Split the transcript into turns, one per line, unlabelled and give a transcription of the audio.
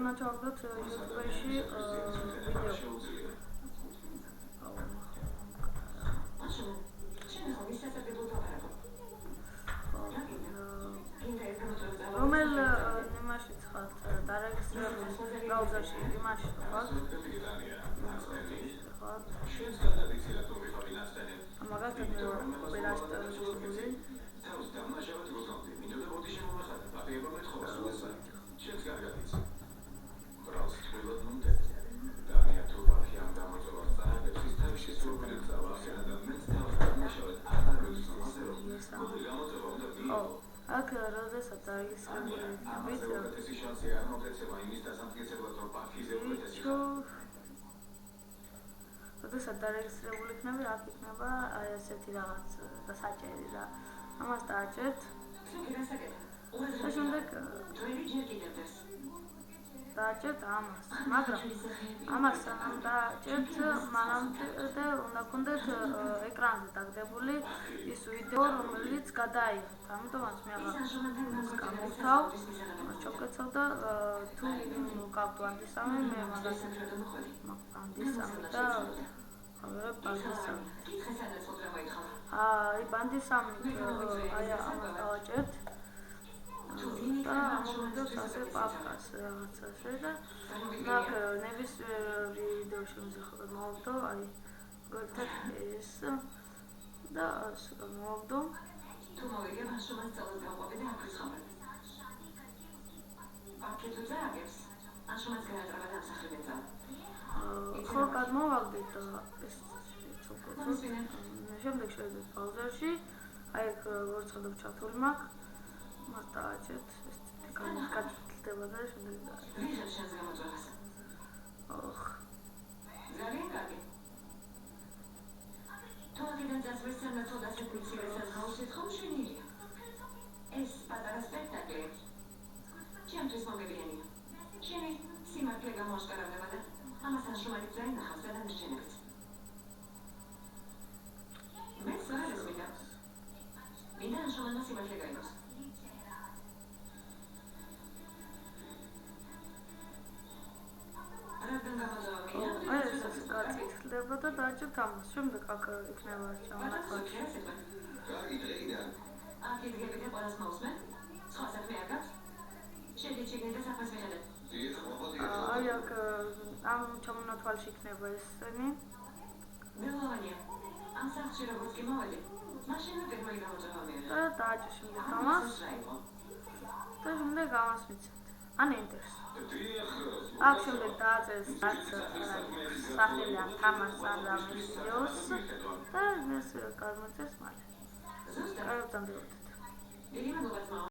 ნაჩვენებდოთ YouTube-ში ვიდეო. რომელ იმაშიც ხართ დარეგისტრირებული ბრაუზერში იმაში ხართ მაგალითად ოპერატორი აქ როდესაც დარეგისტრირებული იქნება, აქ იქნება აი ესეთი რაღაც საჭირი და ამას დააჭერთ. და შემდეგ დააჭერთ ამას, მაგრამ ამას სანამ დააჭერთ, მანამდე უნდა გქონდეთ ეკრანზე დაგდებული ის ვიდეო, რომელიც გადაიღეთ. ამიტომაც მე აღარ გამოვთავ, ჩავკეცავ და თუ მოვკავ ბანდისამი, მე მაგალითად ბანდისამი და ბანდისამი. აი ბანდისამი აი ამას დავაჭერთ. და ამოვიდოთ ასე პაპკას რაღაცაზე და აქ ნებისმიერ ვიდეოში მოვიდო აი გოთეთ ეს და ასე მოვიდო თუ მოვიგე მასშტაბად ძალად გავყვები და აკრის ხომ პაკეტზე აგებს მასშტაბად გადატრება და ამსახურებელია ხო გადმოვაგდით და ეს ჩოկოდი შემდეგ შევიდეთ ბრაუზერში აი აქ როგორც ხედავ ჩართული მაქვს მას დააჭერთ ეს გაწყვეტილდება და შემდეგ ოხ ძალიან კარგი თორიდან დასვეცენ მეთოდას ეფიციენციას გავუსვით ხომ შენილია ეს პატარა სპექტაკლი ჩემთვის მოგებიანია შენი სიმართლე გამოაშკარავდება და ამასთან შრომით დაინახავს და დამიშენებს მე საერთოდ მინდა შრომა სიმართლე გაიგოს გაწითლდება და დააჭერთ ამას. შემდეგ აქ იქნება ჩამოთვალში. კარგი დღეიდან. აქ იდგები ყველას მოусმენ. სხვა საქმე არ გაქვს? შეგეჭი და საფას მიხედეთ. აი აქ ამ ჩამოთვალში იქნება ესენი. მელოვანია. ამ სახში როგორც კი მოვედი. მაშინ უკვე მოიგამოწევამია. და დააჭერ შემდეგ ამას. და შემდეგ ამას მიცემთ. ან ენტერს. აქ შემდეგ დააწერს რაც სახელი ამ თამაშს ან ამ ვიდეოს და ეს გამოწერს მალე. კარგად დამდებოდეთ.